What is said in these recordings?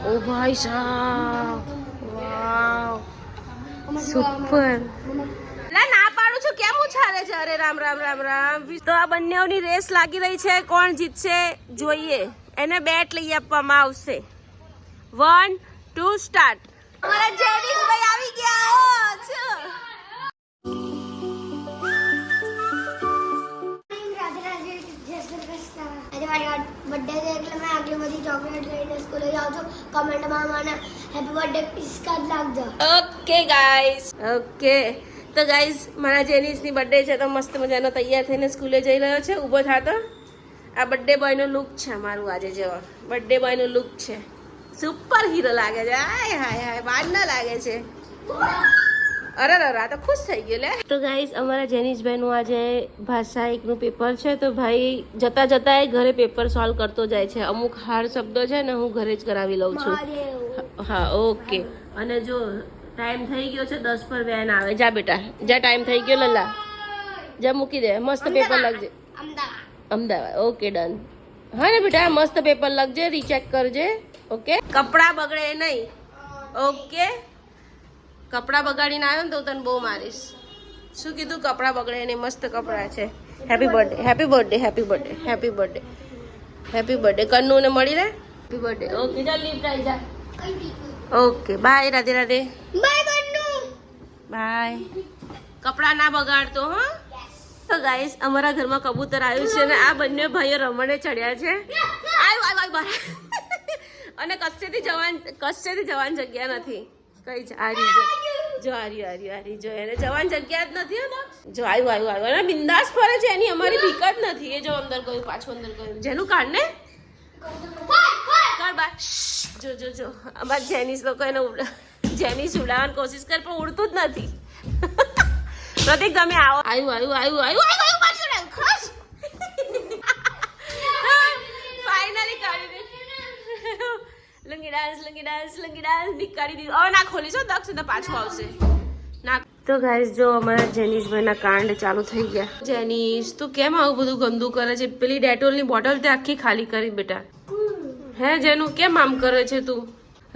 ઓ ભાઈ સાહેબ, વાવ, સુપર. ના પાડું છું, કેમ ઉછાળે છે? અરે રામ રામ રામ રામ. તો આ બંનેની રેસ લાગી રહી છે, કોણ જીતશે જોઈએ. એને બેટ લઈ આપવામાં આવશે. 1 2 સ્ટાર્ટ. અમારા જેનિશભાઈ આવી ગયા છે. બર્થડે છે એટલે મેં આટલી બધી ચોકલેટ લઈને સ્કૂલે જાઉં છું. કમેન્ટમાં મને હેપી બર્થડે પિસ્કા લાગજો. Okay guys, okay. તો ગાઈસ, મારા જેનિશની બર્થડે છે તો મસ્ત મજાનો તૈયાર થઈને સ્કૂલે જઈ રહ્યો છે. ઊભો થાતો. આ બર્થડે બોયનો લુક છે મારું આજે. જેવો બર્થડે બોયનો લુક છે, સુપર હીરો લાગે છે. હાય હાય હાય, બાદ ના લાગે છે. અરે આ તો ખુશ થઈ ગયો લે. તો ગાઈસ, અમારા જેનિશભાઈનું આજે ભાષા 1નું પેપર છે. તો ભાઈ જતા જતા એ ઘરે પેપર સોલ્વ કરતો જાય છે. અમુક હાર્ડ શબ્દો છે ને હું ઘરે જ કરાવી લઉં છું. હા, ઓકે. અને જો ટાઈમ થઈ ગયો છે, 10 પર વેન આવે. જા બેટા, જા, ટાઈમ થઈ ગયો. લલ્લા જા, મૂકી દે. મસ્ત પેપર લખજે. અમદાવાદ. Okay, done. હા ને બેટા, મસ્ત પેપર લખજે, રીચેક કરજે. ઓકે, કપડાં બગડે નહીં. ઓકે, કપડાં બગાડીને આવ્યો ને તો તને બહુ મારીશ. શું કીધું? કપડાં બગડે નહીં. મસ્ત કપડાં છે. Happy birthday, happy birthday, happy birthday, happy birthday, happy birthday. Kannu ને મળી લે. Happy birthday. ઓકે, ચાલ લીફ્ટ આવી જા. Okay, bye. Radhe Radhe. Bye Kannu. Bye. કપડાં ના બગાડતો. હા. તો ગાઈસ, અમારા ઘરમાં કબૂતર આવ્યું છે ને આ બંને ભાઈઓ રમણે ચડ્યા છે. આવ્યું બહાર. અને કશેથી જવાની જગ્યા નથી. કઈ જ આ રીત જો, આ રહ્યું જો, એને જવાની જગ્યા જ નથી. ને જો આવ્યું અને બિંદાસ ફરે છે. એની અમારી બીક જ નથી. એ જો અંદર ગયું, પાછું અંદર ગયું. જેનું કાઢ ને કર બા. જો જો જો, અમારા જેનિસ લોકો એને જેનિસ ઉડાવવાની કોશિશ કરે પણ ઉડતું જ નથી. પ્રતિક, તમે આવો. આવ્યું પાછું ખસ. ફાઇનલી કાઢી દે. લંગી ડાન્સ બીક કાઢી દીધું. હવે ના ખોલીશો દક્ષ તો પાછું આવશે ના. તો ગાઈસ, જો અમારા જેનિશભાઈના કાંડ ચાલુ થઈ ગયા. જેનિશ, તું કેમ આવું બધું ગંદુ કરે છે? પેલી ડેટોલની બોટલ તે આખી ખાલી કરી બેટા. હે જેનું, કેમ આમ કરે છે તું?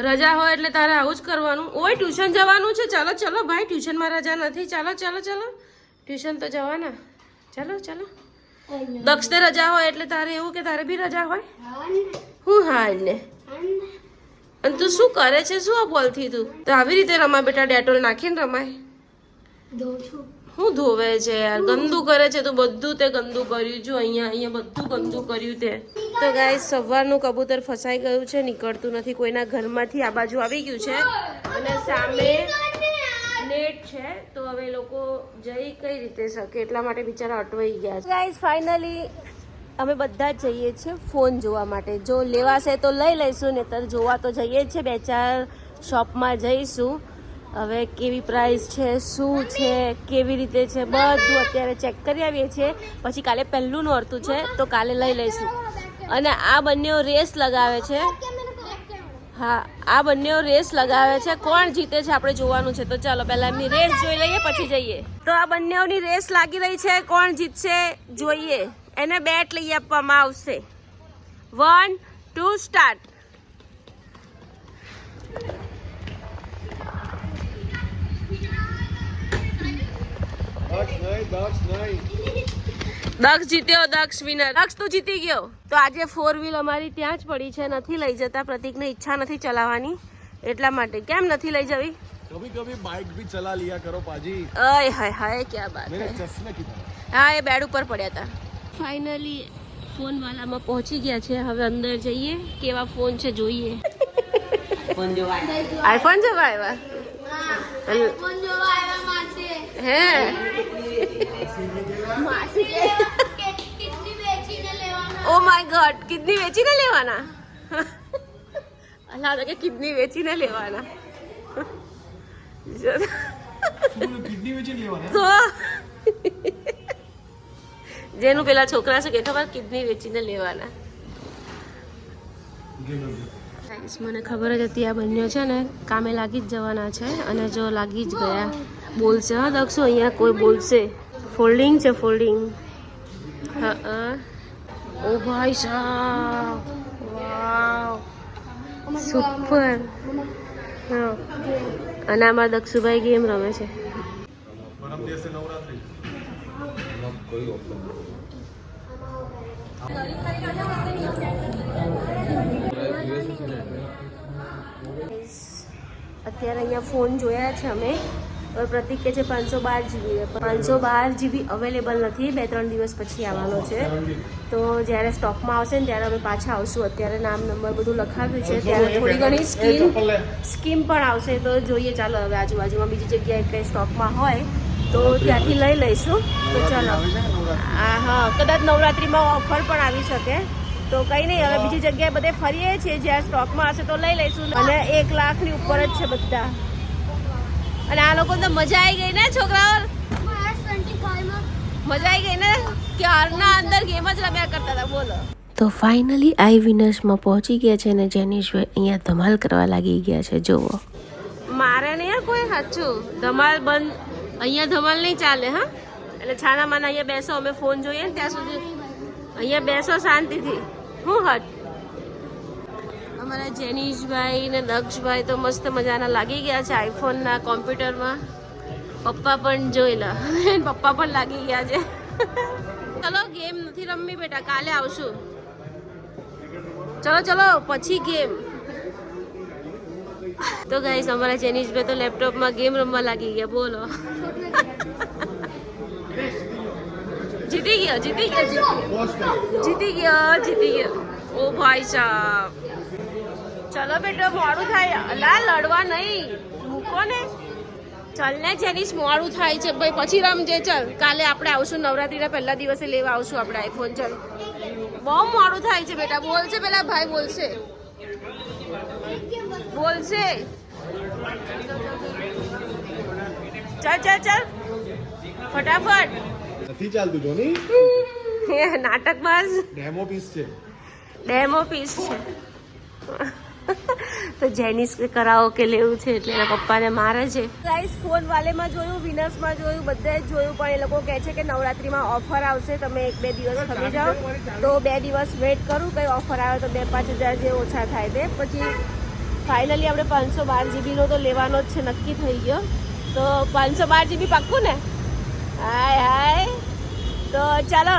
રજા હોય એટલે તારે આવું જ કરવાનું. ઓય, ટ્યુશન જવાનું છે. ચાલો ચાલો ભાઈ, ટ્યુશનમાં રજા નથી. ચાલો ટ્યુશન તો જવાના. ચાલો દક્ષને રજા હોય એટલે તારે એવું કે તારે બી રજા હોય. હું હા ને. અને તું શું કરે છે? શું આ બોલથી તું તો આવી રીતે રમાય બેટા? ડેટોલ નાખીને રમાય. હું ધોવે છે યાર, ગંદુ કરે છે તું. બધું તે ગંદુ કર્યું. જો અહીંયા બધું ગંદુ કર્યું તે. તો ગાઈસ, સવારનું કબૂતર ફસાઈ ગયું છે, નીકળતું નથી. કોઈના ઘરમાંથી આ બાજુ આવી ગયું છે અને સામે નેટ છે. તો હવે લોકો જઈ કઈ રીતે શકે એટલા માટે બિચારા અટવાઈ ગયા છે. ગાઈસ, ફાઇનલી અમે બધા જ જઈએ છીએ ફોન જોવા માટે. જો લેવાશે તો લઈ લઈશું, નહીતર જોવા તો જઈએ જ છે. 2-4 શોપમાં જઈશું. હવે કેવી પ્રાઇસ છે, શું છે, કેવી રીતે છે, બધું અત્યારે ચેક કરી આવીએ છીએ. પછી કાલે પહેલું નોરતું છે તો કાલે લઈ લઈશું. અને આ બંને રેસ લગાવે છે. હા, આ બંને રેસ લગાવે છે. કોણ જીતે છે આપણે જોવાનું છે. તો ચાલો પહેલા એમની રેસ જોઈ લઈએ, પછી જઈએ. તો આ બંનેની રેસ લાગી રહી છે. કોણ જીતશે જોઈએ. એને બેટ લઈ આપવામાં આવશે. 1 2 સ્ટાર્ટ. દક્ષ જીત્યો. દક્ષ વિનર. દક્ષ તું જીતી ગયો. તો આજે 4 વ્હીલ અમારી ત્યાં જ પડી છે, નથી લઈ જતા. પ્રતિકને ઈચ્છા નથી ચલાવવાની એટલા માટે. કેમ નથી લઈ જવી? कभी बाइक भी चला लिया करो पाजी. अय हाय हाय, क्या बात है. चश्मे किधर? હા, એ બેડ ઉપર પડ્યા હતા. ફાઇનલી ફોન વાલામાં પહોંચી ગયા છે. હવે અંદર જઈએ, કેવા ફોન છે જોઈએ. આઈફોન જોવા આવ્યા. હે ઓ માય ગોડ, કિડની વેચીને લેવાના. અલ્લાહ કે કિડની વેચીને લેવાના. किडनी वेचीने लेवाना. તો જેનું પેલા છોકરા છે કે ખબર, કિડની વેચીને લેવાના. મને ખબર જ હતી આ બંને છે ને કામે લાગી જ જવાના છે. અને જો લાગી જ ગયા. બોલશે હા દક્ષો, અહીંયા કોઈ બોલશે. ફોલ્ડિંગ છે, ફોલ્ડિંગ. હા ઓ ભાઈ સાહેબ, વાવ, સુપર. હા, અને આમાં દક્ષુભાઈ ગેમ રમે છે. પરમ દિવસે નવરાત્રી કોઈ ઓપ્શન અત્યારે અહીંયા ફોન જોયા છે અમે. હવે પ્રતિક કે છે 512 GB. 512 GB અવેલેબલ નથી, 2-3 દિવસ પછી આવવાનો છે. તો જ્યારે સ્ટોકમાં આવશે ને ત્યારે અમે પાછા આવશું. અત્યારે નામ નંબર બધું લખાવ્યું છે, ત્યારે થોડી ઘણી સ્કીમ પણ આવશે. તો જોઈએ, ચાલો હવે આજુબાજુમાં બીજી જગ્યાએ કંઈ સ્ટોકમાં હોય તો ત્યાંથી લઈ લઈશું. તો ચાલો, હા, કદાચ નવરાત્રિમાં ઓફર પણ આવી શકે. તો કંઈ નહીં, હવે બીજી જગ્યાએ બધે ફરીએ છીએ, જ્યાં સ્ટોકમાં હશે તો લઈ લઈશું. અને 1 લાખની ઉપર જ છે બધા. અને આ લોકો તો મજા આવી ગઈ ને છોકરાઓ, મજા આવી ગઈ ને, ક્યારના અંદર ગેમ જ રમ્યા કરતા હતા. બોલો. તો ફાઇનલી આઈ વિનર્સમાં પહોંચી ગયા છે અને જેનિશભાઈ અહીંયા ધમાલ કરવા લાગી ગયા છે. જુઓ, મારે નહીં કોઈ સાચું ધમાલ બંધ, અહીંયા ધમાલ નહીં ચાલે. હા, એટલે છાના માના અહીંયા બેસો, અમે ફોન જોઈએ ને ત્યાં સુધી અહીંયા બેસો શાંતિથી. હું હટ, અમારા જેનિશભાઈ ને દક્ષભાઈ તો મસ્ત મજાના લાગી ગયા છે આઈફોનના કોમ્પ્યુટરમાં. પપ્પા પણ જોઈ લો, પપ્પા પણ લાગી ગયા છે. ચલો, ગેમ નથી રમવી બેટા, કાલે આવશું. ચલો ચલો, પછી ગેમ. તો ગાઈસ, અમારા જેનિશભાઈ તો લેપટોપમાં ગેમ રમવા લાગી ગયા. બોલો. જીતી ગયો, જીતી ગયો, જીતી ગયો, જીતી ગયો. ઓ ભાઈ સાહેબ, ચલો બેટો, મોડું થાય. અલા, લડવા નહીં, મૂકો ને. ચાલ ને જેનિશ, મોડું થાય છે ભાઈ, પછી રમજે. ચાલ, કાલે આપણે આવશું, નવરાત્રીના પહેલા દિવસે લેવા આવશું આપણે આઈફોન. ચાલ, બહુ મોડું થાય છે બેટા. બોલશે પેલા ભાઈ, બોલશે, બોલશે. ચાલ ચાલ ચાલ, ફટાફટ. નથી ચાલતું જોની, નાટકમાં ડેમો પીસ છે, ડેમો પીસ છે. તો જેનિસ કરાવો કે લેવું છે એટલે એના પપ્પાને મારે છે. ગાઈસ, ફોન વાલેમાં જોયું, વિનર્સમાં જોયું, બધે જ જોયું, પણ એ લોકો કહે છે કે નવરાત્રીમાં ઓફર આવશે, તમે 1-2 દિવસ ખમી જાઓ. તો 2 દિવસ વેઇટ કરું, કંઈ ઓફર આવે તો 2-5 હજાર જે ઓછા થાય તે. પછી ફાઇનલી આપણે 512 GB નો તો લેવાનો જ છે, નક્કી થઈ ગયો. તો 512 GB પાક્કું ને? હાય હાય. તો ચાલો,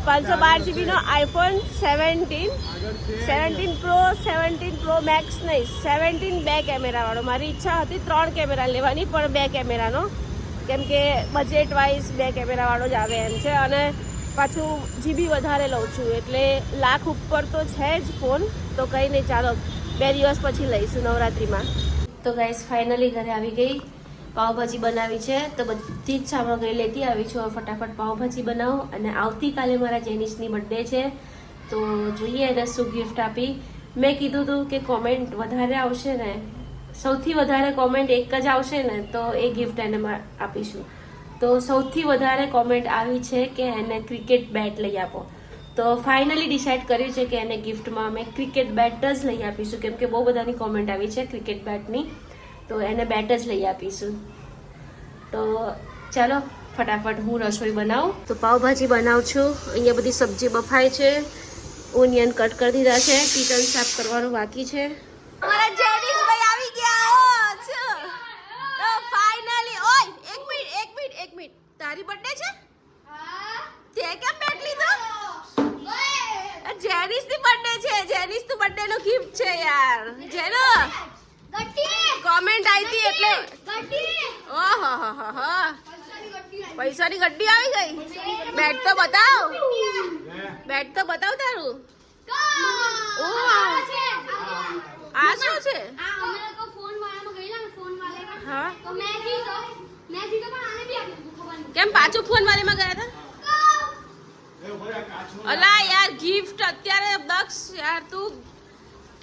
512 GB નો આઈફોન 17 પ્રો, 17 પ્રો મેક્સ નહીં, 17 2 કેમેરાવાળો. મારી ઈચ્છા હતી 3 કેમેરા લેવાની, પણ 2 કેમેરાનો, કેમ કે બજેટ વાઇઝ 2 કેમેરાવાળો જ આવે એમ છે. અને પાછું જીબી વધારે લઉં છું, એટલે લાખ ઉપર તો છે જ ફોન. તો કંઈ નહીં, ચાલો 2 દિવસ પછી લઈશું નવરાત્રિમાં. તો ગાઈસ, ફાઇનલી ઘરે આવી ગઈ. પાવભાજી બનાવી છે, તો બધી જ સામગ્રી લેતી આવી છું. ફટાફટ પાવભાજી બનાવો. અને આવતીકાલે મારા જેનિસની બર્થડે છે, તો જોઈએ એને શું ગિફ્ટ આપી. મેં કીધું હતું કે કોમેન્ટ વધારે આવશે ને, સૌથી વધારે કોમેન્ટ એક જ આવશે ને, તો એ ગિફ્ટ એને આપીશું. તો સૌથી વધારે કોમેન્ટ આવી છે કે એને ક્રિકેટ બેટ લઈ આપો. તો ફાઇનલી ડિસાઇડ કર્યું છે કે એને ગિફ્ટમાં અમે ક્રિકેટ બેટ જ લઈ આપીશું, કેમ કે બહુ બધાની કોમેન્ટ આવી છે ક્રિકેટ બેટની. તો એને બેટ જ લઈ આપીશું. તો ચાલો ફટાફટ હું રસોઈ બનાવું. તો પાવભાજી બનાવું છું. અહીંયા બધી સબ્જી બફાય છે, ઓનિયન કટ કરી દીધા છે, કિચન સાફ કરવાનું બાકી છે. અમારા જેનિસભાઈ આવી ગયા છે. તો ફાઇનલી, ઓય એક મિનિટ, તારી બર્થડે છે? તે કેમ બેટ લીધો? જેનિસની બર્થડે છે. જેનિસ નું બર્થડે નો ગિફ્ટ છે યાર. જેનો કોમેન્ટ આવી હતી એટલે ઓહો પૈસાની ગड्डी આવી ગઈ. બેટ તો બતાવ, બેટ તો બતાવ તારું. આ શું છે? હા, કેમ પાછું ફોન વાળીમાં ગયા હતા? અલા યાર, ગિફ્ટ અત્યારે દક્ષ યાર, તું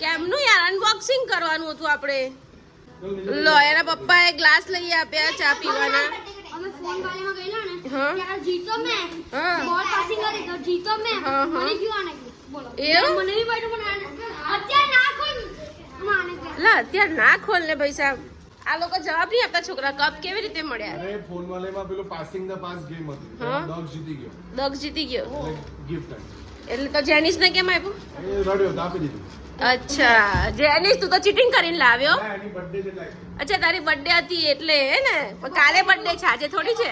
કેમનું યાર અનબોક્સિંગ કરવાનું હતું આપણે. લો, એના પપ્પાએ ગ્લાસ લઈ આપ્યા ચા પીવાના. અમે ફોન વાળામાં ગયેલા ને, હા. ત્યારે જીતો મેં, હા. બોલ પાસિંગ કરી તો જીતો મેં, હા, હા. મને ક્યું આને બોલો. એવું? મને બી પાડ્યું, પણ અત્યારે ના ખોલ. માને કે લા, અત્યારે ના ખોલ ને ભાઈ સાહેબ. આ લોકો જવાબ નહીં આપતા. છોકરા કપ કેવી રીતે મળ્યા? અરે ફોન વાલેમાં પેલું પાસિંગ ધ પાસ ગેમ હતી, હા. દક્ષ જીતી ગયો, દક્ષ જીતી ગયો એટલે ગિફ્ટ એટલે તો જેનિસ ને કેમ આપ્યું? એ રડ્યો તો આપી દીધું. અચ્છા જેનિસ તું તો ચીટિંગ કરીને લાવ્યો ના, એની birthday છે like. અચ્છા તારી બર્થડે હતી એટલે હે ને પણ કાલે બર્થડે છે આજે થોડી છે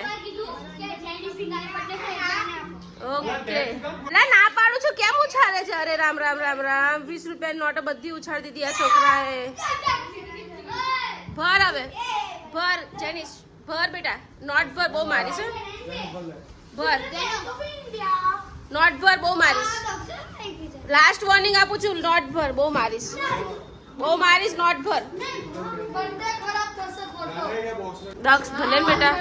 ઓકે ના પાડું છું કેમ ઉછાળે છે અરે રામ રામ રામ રામ 20 રૂપિયાની નોટો બધી ઉછાળી દીધી આ છોકરાએ ભર હવે ભર જેનિસ ભર બેટા નોટ ભર બહુ મારીશ હે? ભર નોટ ભર બહુ મારીશ લાસ્ટ વોર્નિંગ આપું છું નોટ ભર બહુ મારીશ નોટ ભર દક્ષ ભલે ને બેટા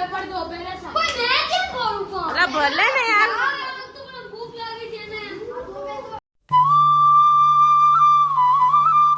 અલા ભલે ને યાર